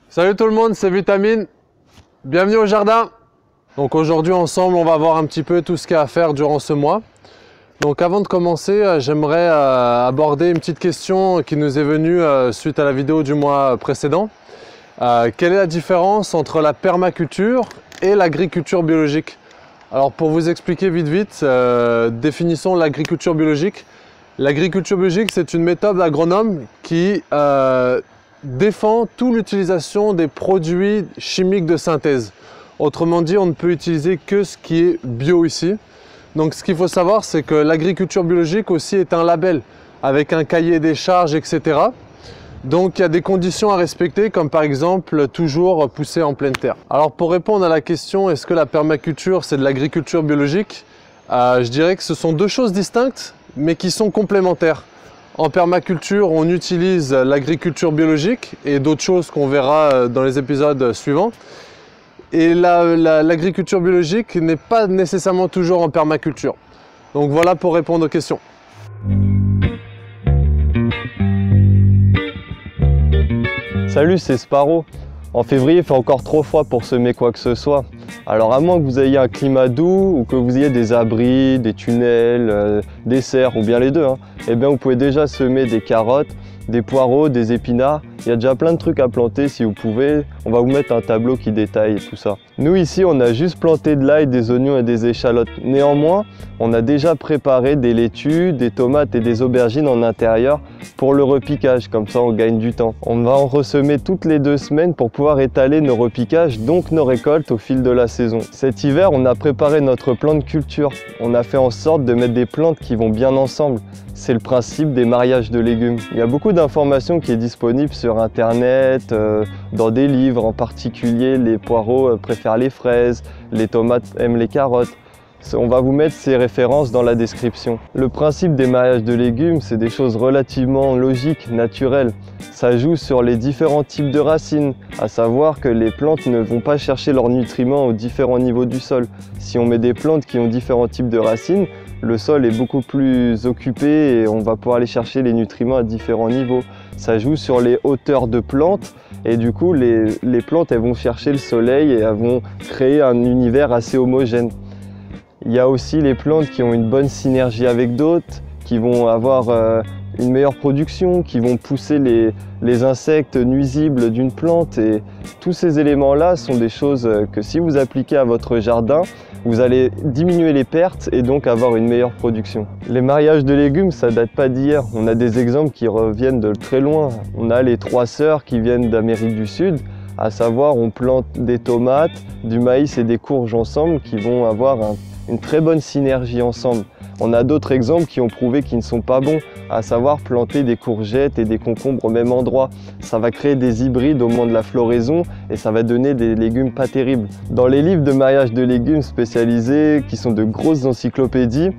Salut tout le monde, c'est Vitamine. Bienvenue au jardin. Donc aujourd'hui ensemble, on va voir un petit peu tout ce qu'il y a à faire durant ce mois. Donc avant de commencer, j'aimerais aborder une petite question qui nous est venue suite à la vidéo du mois précédent. Quelle est la différence entre la permaculture et l'agriculture biologique? Alors pour vous expliquer vite, définissons l'agriculture biologique. L'agriculture biologique, c'est une méthode agronome qui défend toute l'utilisation des produits chimiques de synthèse. Autrement dit, on ne peut utiliser que ce qui est bio ici. Donc ce qu'il faut savoir, c'est que l'agriculture biologique aussi est un label avec un cahier des charges, etc. Donc il y a des conditions à respecter, comme par exemple toujours pousser en pleine terre. Alors pour répondre à la question, est-ce que la permaculture c'est de l'agriculture biologique? Je dirais que ce sont deux choses distinctes, mais qui sont complémentaires. En permaculture, on utilise l'agriculture biologique et d'autres choses qu'on verra dans les épisodes suivants. Et l'agriculture biologique n'est pas nécessairement toujours en permaculture. Donc voilà pour répondre aux questions. Salut, c'est Sparrow. En février, il fait encore trop froid pour semer quoi que ce soit. Alors à moins que vous ayez un climat doux ou que vous ayez des abris, des tunnels, des serres ou bien les deux, eh bien vous pouvez déjà semer des carottes, des poireaux, des épinards. Il y a déjà plein de trucs à planter si vous pouvez. On va vous mettre un tableau qui détaille tout ça. Nous ici, on a juste planté de l'ail, des oignons et des échalotes. Néanmoins, on a déjà préparé des laitues, des tomates et des aubergines en intérieur pour le repiquage. Comme ça, on gagne du temps. On va en ressemer toutes les 2 semaines pour pouvoir étaler nos repiquages, donc nos récoltes au fil de la saison. Cet hiver, on a préparé notre plan de culture. On a fait en sorte de mettre des plantes qui vont bien ensemble. C'est le principe des mariages de légumes. Il y a beaucoup d'informations qui est disponible sur internet, dans des livres, en particulier les poireaux préfèrent les fraises, les tomates aiment les carottes. On va vous mettre ces références dans la description. Le principe des mariages de légumes, c'est des choses relativement logiques, naturelles. Ça joue sur les différents types de racines, à savoir que les plantes ne vont pas chercher leurs nutriments aux différents niveaux du sol. Si on met des plantes qui ont différents types de racines, le sol est beaucoup plus occupé et on va pouvoir aller chercher les nutriments à différents niveaux. Ça joue sur les hauteurs de plantes et du coup les plantes elles vont chercher le soleil et elles vont créer un univers assez homogène. Il y a aussi les plantes qui ont une bonne synergie avec d'autres, qui vont avoir une meilleure production, qui vont pousser les insectes nuisibles d'une plante. Et tous ces éléments-là sont des choses que si vous appliquez à votre jardin, vous allez diminuer les pertes et donc avoir une meilleure production. Les mariages de légumes, ça date pas d'hier. On a des exemples qui reviennent de très loin. On a les 3 sœurs qui viennent d'Amérique du Sud, à savoir on plante des tomates, du maïs et des courges ensemble qui vont avoir une très bonne synergie ensemble. On a d'autres exemples qui ont prouvé qu'ils ne sont pas bons, à savoir planter des courgettes et des concombres au même endroit. Ça va créer des hybrides au moment de la floraison et ça va donner des légumes pas terribles. Dans les livres de mariage de légumes spécialisés, qui sont de grosses encyclopédies,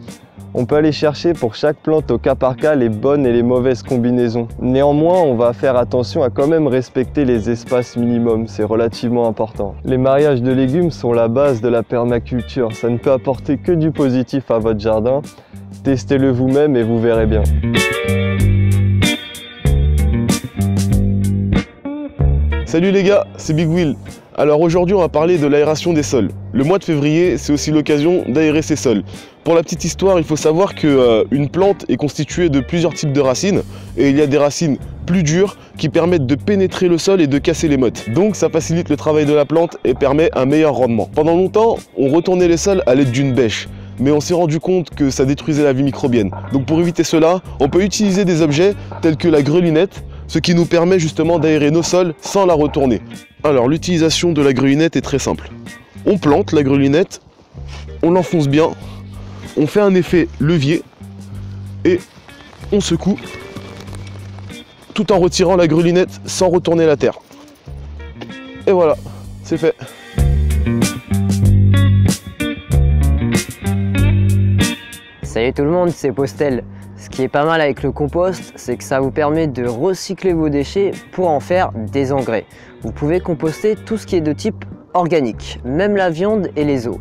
on peut aller chercher pour chaque plante au cas par cas les bonnes et les mauvaises combinaisons. Néanmoins, on va faire attention à quand même respecter les espaces minimums, c'est relativement important. Les mariages de légumes sont la base de la permaculture, ça ne peut apporter que du positif à votre jardin. Testez-le vous-même et vous verrez bien. Salut les gars, c'est Big Will. Alors aujourd'hui on va parler de l'aération des sols. Le mois de février, c'est aussi l'occasion d'aérer ses sols. Pour la petite histoire, il faut savoir qu'une plante est constituée de plusieurs types de racines et il y a des racines plus dures qui permettent de pénétrer le sol et de casser les mottes. Donc ça facilite le travail de la plante et permet un meilleur rendement. Pendant longtemps, on retournait les sols à l'aide d'une bêche, mais on s'est rendu compte que ça détruisait la vie microbienne. Donc pour éviter cela, on peut utiliser des objets tels que la grelinette, ce qui nous permet justement d'aérer nos sols sans la retourner. Alors l'utilisation de la grelinette est très simple. On plante la grelinette, on l'enfonce bien, on fait un effet levier et on secoue tout en retirant la grelinette sans retourner la terre. Et voilà, c'est fait. Salut tout le monde, c'est Postel. Ce qui est pas mal avec le compost, c'est que ça vous permet de recycler vos déchets pour en faire des engrais. Vous pouvez composter tout ce qui est de type organique, même la viande et les os,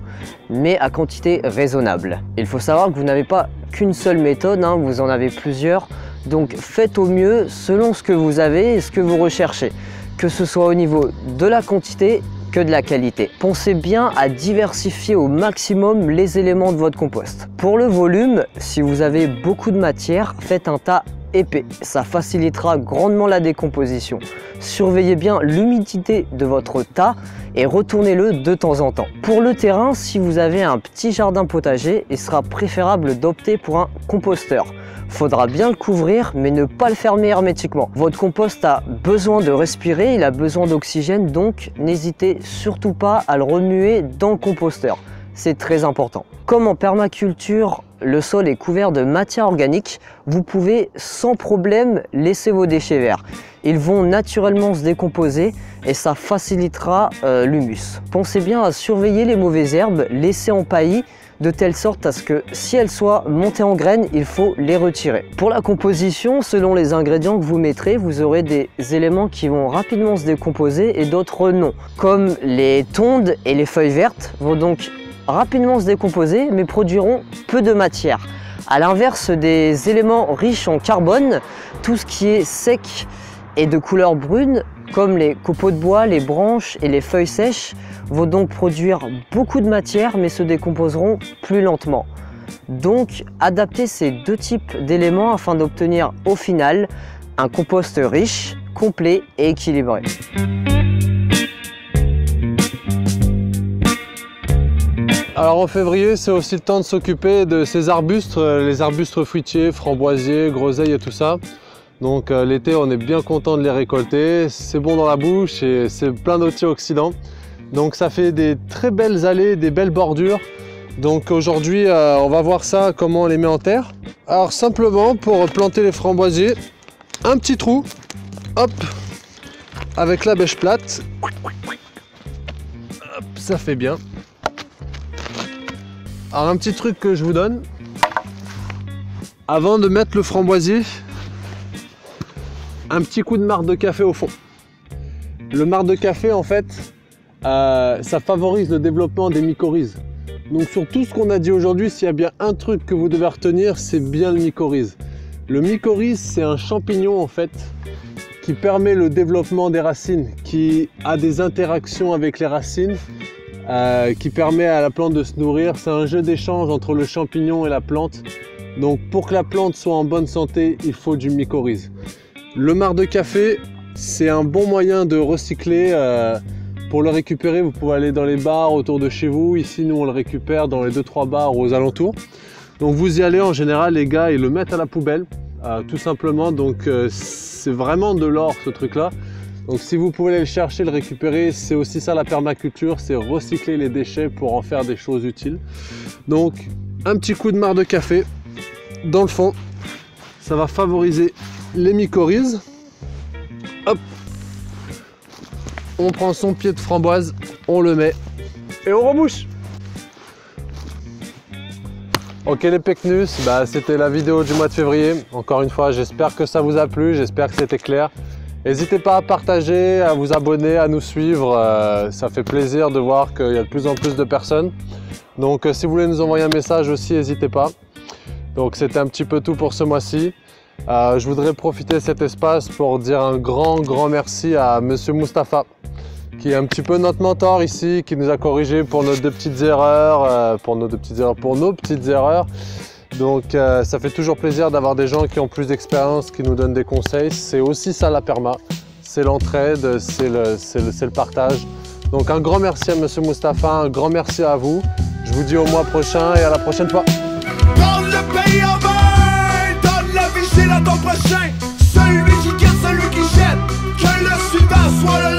mais à quantité raisonnable. Il faut savoir que vous n'avez pas qu'une seule méthode, vous en avez plusieurs, donc faites au mieux selon ce que vous avez et ce que vous recherchez, que ce soit au niveau de la quantité que de la qualité. Pensez bien à diversifier au maximum les éléments de votre compost. Pour le volume, si vous avez beaucoup de matière, faites un tas épais. Ça facilitera grandement la décomposition. Surveillez bien l'humidité de votre tas et retournez-le de temps en temps. Pour le terrain, si vous avez un petit jardin potager, il sera préférable d'opter pour un composteur. Faudra bien le couvrir, mais ne pas le fermer hermétiquement. Votre compost a besoin de respirer, il a besoin d'oxygène, donc n'hésitez surtout pas à le remuer dans le composteur. C'est très important. Comme en permaculture, le sol est couvert de matière organique, vous pouvez sans problème laisser vos déchets verts. Ils vont naturellement se décomposer et ça facilitera l'humus. Pensez bien à surveiller les mauvaises herbes, laisser en paillis, de telle sorte à ce que si elles soient montées en graines, il faut les retirer. Pour la composition, selon les ingrédients que vous mettrez, vous aurez des éléments qui vont rapidement se décomposer et d'autres non. Comme les tondes et les feuilles vertes vont donc rapidement se décomposer mais produiront peu de matière. A l'inverse des éléments riches en carbone, tout ce qui est sec et de couleur brune, comme les copeaux de bois, les branches et les feuilles sèches, vont donc produire beaucoup de matière mais se décomposeront plus lentement. Donc adaptez ces deux types d'éléments afin d'obtenir au final un compost riche, complet et équilibré. Alors en février, c'est aussi le temps de s'occuper de ces arbustes, les arbustes fruitiers, framboisiers, groseilles et tout ça. Donc l'été, on est bien content de les récolter, c'est bon dans la bouche et c'est plein d'antioxydants. Donc ça fait des très belles allées, des belles bordures. Donc aujourd'hui, on va voir ça, comment on les met en terre. Alors simplement, pour planter les framboisiers, un petit trou, hop, avec la bêche plate. Hop, ça fait bien. Alors un petit truc que je vous donne, avant de mettre le framboisier, un petit coup de marc de café au fond. Le marc de café, en fait, ça favorise le développement des mycorhizes. Donc sur tout ce qu'on a dit aujourd'hui, s'il y a bien un truc que vous devez retenir, c'est bien le mycorhize. Le mycorhize, c'est un champignon en fait qui permet le développement des racines, qui a des interactions avec les racines, qui permet à la plante de se nourrir. C'est un jeu d'échange entre le champignon et la plante. Donc pour que la plante soit en bonne santé, il faut du mycorhize. Le marc de café, c'est un bon moyen de recycler. Pour le récupérer, vous pouvez aller dans les bars autour de chez vous. Ici, nous, on le récupère dans les 2-3 bars aux alentours. Donc vous y allez, en général, les gars, ils le mettent à la poubelle, tout simplement. Donc c'est vraiment de l'or, ce truc-là. Donc si vous pouvez aller le chercher, le récupérer, c'est aussi ça la permaculture, c'est recycler les déchets pour en faire des choses utiles. Donc un petit coup de marc de café dans le fond, ça va favoriser les mycorhizes. Hop, on prend son pied de framboise, on le met et on rebouche. Ok les Pecnus, c'était la vidéo du mois de février. Encore une fois, j'espère que ça vous a plu, j'espère que c'était clair. N'hésitez pas à partager, à vous abonner, à nous suivre. Ça fait plaisir de voir qu'il y a de plus en plus de personnes. Donc si vous voulez nous envoyer un message aussi, n'hésitez pas. Donc c'était un petit peu tout pour ce mois-ci. Je voudrais profiter de cet espace pour dire un grand merci à Monsieur Mustapha, qui est un petit peu notre mentor ici, qui nous a corrigé pour nos petites erreurs, pour nos petites erreurs. Donc ça fait toujours plaisir d'avoir des gens qui ont plus d'expérience, qui nous donnent des conseils. C'est aussi ça la perma, c'est l'entraide, c'est le partage. Donc un grand merci à Monsieur Mustapha, un grand merci à vous. Je vous dis au mois prochain et à la prochaine fois. Donne le pays en main, donne la vigile à ton prochain. Celui qui quitte, celui qui jette, que le suivant soit le